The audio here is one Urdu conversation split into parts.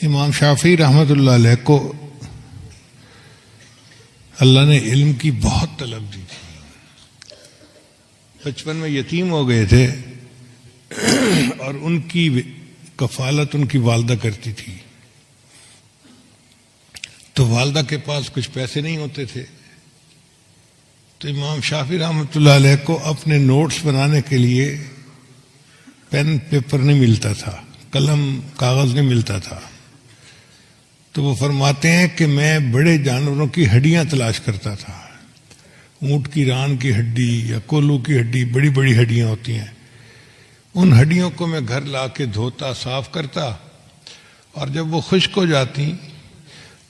امام شافعی رحمۃ اللہ علیہ کو اللہ نے علم کی بہت طلب دی تھی. بچپن میں یتیم ہو گئے تھے اور ان کی کفالت ان کی والدہ کرتی تھی. تو والدہ کے پاس کچھ پیسے نہیں ہوتے تھے، تو امام شافعی رحمۃ اللہ علیہ کو اپنے نوٹس بنانے کے لیے پین پیپر نہیں ملتا تھا، قلم کاغذ نہیں ملتا تھا. تو وہ فرماتے ہیں کہ میں بڑے جانوروں کی ہڈیاں تلاش کرتا تھا. اونٹ کی ران کی ہڈی یا کولو کی ہڈی، بڑی بڑی ہڈیاں ہوتی ہیں، ان ہڈیوں کو میں گھر لا کے دھوتا، صاف کرتا، اور جب وہ خشک ہو جاتی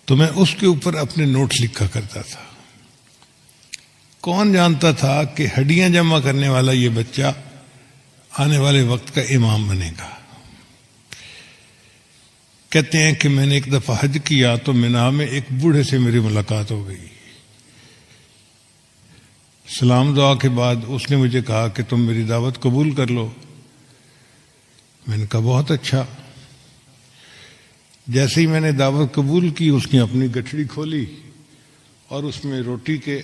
تو میں اس کے اوپر اپنے نوٹس لکھا کرتا تھا. کون جانتا تھا کہ ہڈیاں جمع کرنے والا یہ بچہ آنے والے وقت کا امام بنے گا. کہتے ہیں کہ میں نے ایک دفعہ حج کیا تو مینا میں ایک بوڑھے سے میری ملاقات ہو گئی. سلام دعا کے بعد اس نے مجھے کہا کہ تم میری دعوت قبول کر لو. میں نے کہا بہت اچھا. جیسے ہی میں نے دعوت قبول کی، اس نے اپنی گٹھڑی کھولی اور اس میں روٹی کے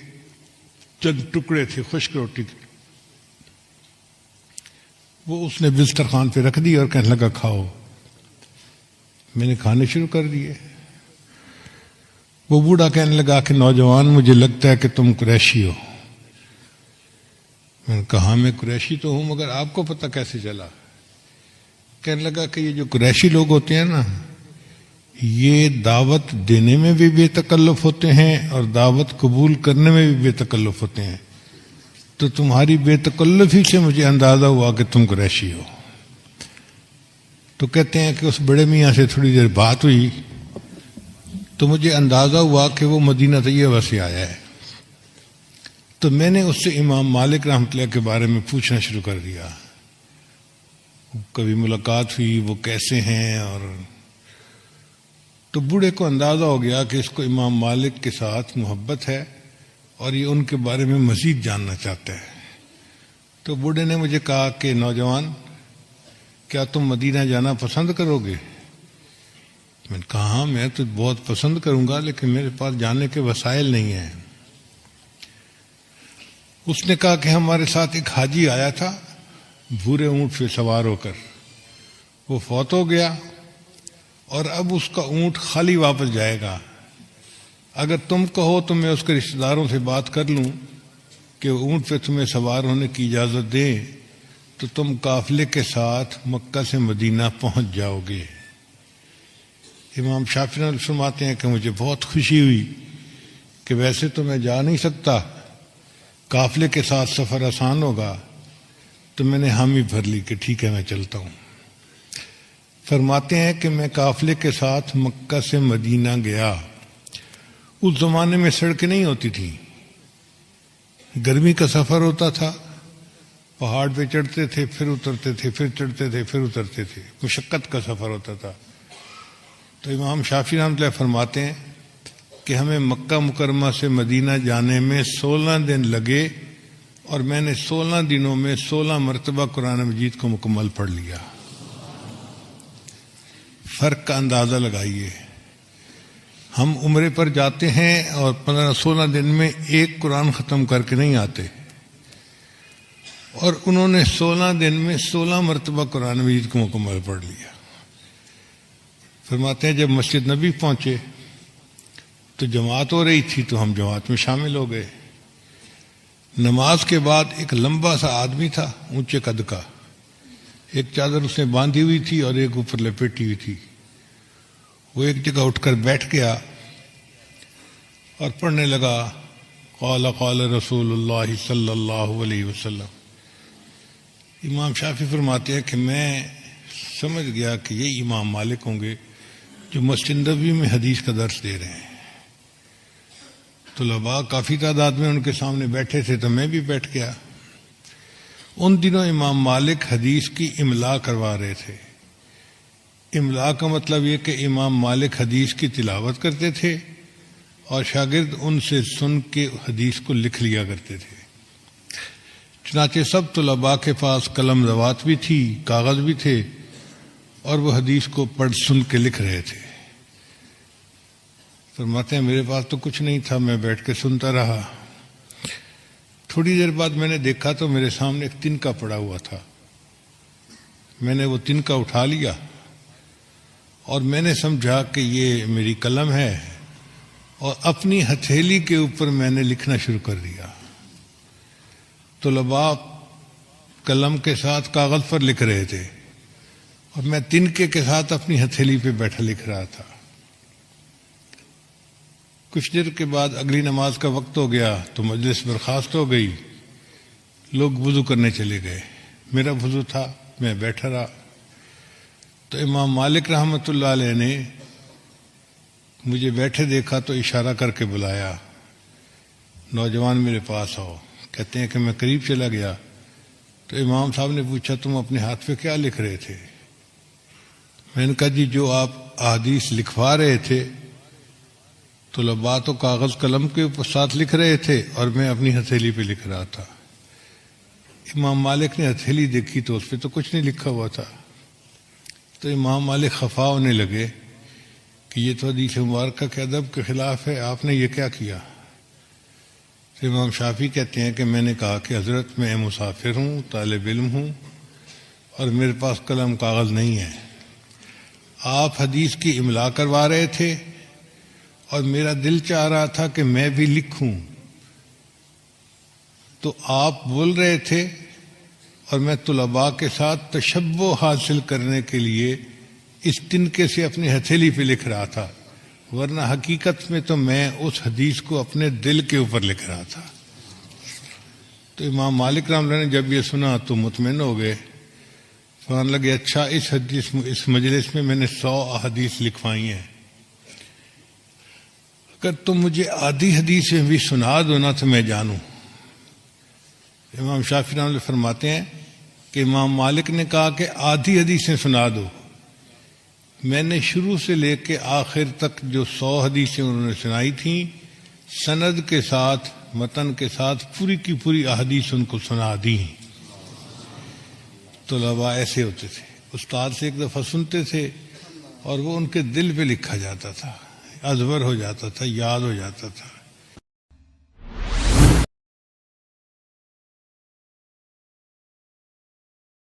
چند ٹکڑے تھے، خشک روٹی کے، وہ اس نے بسترخوان پہ رکھ دی اور کہنے لگا کھاؤ. میں نے کھانے شروع کر دیے. وہ بوڑھا کہنے لگا کہ نوجوان، مجھے لگتا ہے کہ تم قریشی ہو. میں نے کہا میں قریشی تو ہوں، مگر آپ کو پتہ کیسے چلا؟ کہنے لگا کہ یہ جو قریشی لوگ ہوتے ہیں نا، یہ دعوت دینے میں بھی بے تکلف ہوتے ہیں اور دعوت قبول کرنے میں بھی بے تکلف ہوتے ہیں. تو تمہاری بے تکلفی سے مجھے اندازہ ہوا کہ تم قریشی ہو. تو کہتے ہیں کہ اس بڑے میاں سے تھوڑی دیر بات ہوئی تو مجھے اندازہ ہوا کہ وہ مدینہ طیبہ سے آیا ہے. تو میں نے اس سے امام مالک رحمۃ اللہ کے بارے میں پوچھنا شروع کر دیا. کبھی ملاقات ہوئی، وہ کیسے ہیں، اور تو بوڑھے کو اندازہ ہو گیا کہ اس کو امام مالک کے ساتھ محبت ہے اور یہ ان کے بارے میں مزید جاننا چاہتا ہے. تو بوڑھے نے مجھے کہا کہ نوجوان، کیا تم مدینہ جانا پسند کرو گے؟ میں نے کہا ہاں میں تو بہت پسند کروں گا، لیکن میرے پاس جانے کے وسائل نہیں ہیں. اس نے کہا کہ ہمارے ساتھ ایک حاجی آیا تھا بھورے اونٹ پہ سوار ہو کر، وہ فوت ہو گیا اور اب اس کا اونٹ خالی واپس جائے گا. اگر تم کہو تو میں اس کے رشتہ داروں سے بات کر لوں کہ اونٹ پہ تمہیں سوار ہونے کی اجازت دیں تو تم قافلے کے ساتھ مکہ سے مدینہ پہنچ جاؤ گے. امام شافعی فرماتے ہیں کہ مجھے بہت خوشی ہوئی کہ ویسے تو میں جا نہیں سکتا، قافلے کے ساتھ سفر آسان ہوگا، تو میں نے حامی بھر لی کہ ٹھیک ہے میں چلتا ہوں. فرماتے ہیں کہ میں قافلے کے ساتھ مکہ سے مدینہ گیا. اس زمانے میں سڑکیں نہیں ہوتی تھیں، گرمی کا سفر ہوتا تھا، پہاڑ پہ چڑھتے تھے، پھر اترتے تھے، پھر چڑھتے تھے، پھر اترتے تھے، مشقت کا سفر ہوتا تھا. تو امام شافعی رحمۃ اللہ فرماتے ہیں کہ ہمیں مکہ مکرمہ سے مدینہ جانے میں 16 دن لگے اور میں نے 16 دنوں میں 16 مرتبہ قرآن مجید کو مکمل پڑھ لیا. فرق کا اندازہ لگائیے. ہم عمرے پر جاتے ہیں اور 15-16 دن میں ایک قرآن ختم کر کے نہیں آتے، اور انہوں نے 16 دن میں 16 مرتبہ قرآن مجید کو مکمل پڑھ لیا. فرماتے ہیں جب مسجد نبی پہنچے تو جماعت ہو رہی تھی تو ہم جماعت میں شامل ہو گئے. نماز کے بعد ایک لمبا سا آدمی تھا، اونچے قد کا، ایک چادر اس نے باندھی ہوئی تھی اور ایک اوپر لپیٹی ہوئی تھی. وہ ایک جگہ اٹھ کر بیٹھ گیا اور پڑھنے لگا قال قال رسول اللہ صلی اللہ علیہ وسلم. امام شافعی فرماتے ہیں کہ میں سمجھ گیا کہ یہ امام مالک ہوں گے جو مسجد نبوی میں حدیث کا درس دے رہے ہیں. طلباء کافی تعداد میں ان کے سامنے بیٹھے تھے تو میں بھی بیٹھ گیا. ان دنوں امام مالک حدیث کی املا کروا رہے تھے. املا کا مطلب یہ کہ امام مالک حدیث کی تلاوت کرتے تھے اور شاگرد ان سے سن کے حدیث کو لکھ لیا کرتے تھے. چنانچہ سب طلباء کے پاس قلم روات بھی تھی، کاغذ بھی تھے، اور وہ حدیث کو پڑھ سن کے لکھ رہے تھے. فرماتے ہیں میرے پاس تو کچھ نہیں تھا، میں بیٹھ کے سنتا رہا. تھوڑی دیر بعد میں نے دیکھا تو میرے سامنے ایک تنکا پڑا ہوا تھا. میں نے وہ تنکا اٹھا لیا اور میں نے سمجھا کہ یہ میری قلم ہے، اور اپنی ہتھیلی کے اوپر میں نے لکھنا شروع کر دیا. طلباء قلم کے ساتھ کاغذ پر لکھ رہے تھے اور میں تنکے کے ساتھ اپنی ہتھیلی پہ بیٹھا لکھ رہا تھا. کچھ دیر کے بعد اگلی نماز کا وقت ہو گیا تو مجلس برخاست ہو گئی. لوگ وضو کرنے چلے گئے. میرا وضو تھا، میں بیٹھا رہا. تو امام مالک رحمۃ اللہ علیہ نے مجھے بیٹھے دیکھا تو اشارہ کر کے بلایا، نوجوان میرے پاس آؤ. کہتے ہیں کہ میں قریب چلا گیا تو امام صاحب نے پوچھا تم اپنے ہاتھ پہ کیا لکھ رہے تھے؟ میں نے کہا جی جو آپ احادیث لکھوا رہے تھے طلباء تو کاغذ قلم کے اوپر ساتھ لکھ رہے تھے اور میں اپنی ہتھیلی پہ لکھ رہا تھا. امام مالک نے ہتھیلی دیکھی تو اس پہ تو کچھ نہیں لکھا ہوا تھا. تو امام مالک خفا ہونے لگے کہ یہ تو حدیث مبارکہ کے ادب کے خلاف ہے، آپ نے یہ کیا کیا؟ تو امام شافعی کہتے ہیں کہ میں نے کہا کہ حضرت میں مسافر ہوں، طالب علم ہوں اور میرے پاس قلم کاغذ نہیں ہے. آپ حدیث کی املا کروا رہے تھے اور میرا دل چاہ رہا تھا کہ میں بھی لکھوں، تو آپ بول رہے تھے اور میں طلباء کے ساتھ تشبہ حاصل کرنے کے لیے اس تنکے سے اپنی ہتھیلی پہ لکھ رہا تھا، ورنہ حقیقت میں تو میں اس حدیث کو اپنے دل کے اوپر لکھ رہا تھا. تو امام مالک رحمۃ اللہ نے جب یہ سنا تو مطمئن ہو گئے. فرمانے لگے اچھا اس مجلس میں نے 100 احادیث لکھوائی ہیں، اگر تم مجھے آدھی حدیث بھی سنا دو نا تو میں جانوں. امام شافعی رحمۃ اللہ فرماتے ہیں کہ امام مالک نے کہا کہ آدھی حدیثیں سنا دو. میں نے شروع سے لے کے آخر تک جو 100 حدیثیں انہوں نے سنائی تھیں سند کے ساتھ، متن کے ساتھ پوری کی پوری احادیث ان کو سنا دی. طلباء ایسے ہوتے تھے، استاد سے ایک دفعہ سنتے تھے اور وہ ان کے دل پہ لکھا جاتا تھا، ازبر ہو جاتا تھا، یاد ہو جاتا تھا.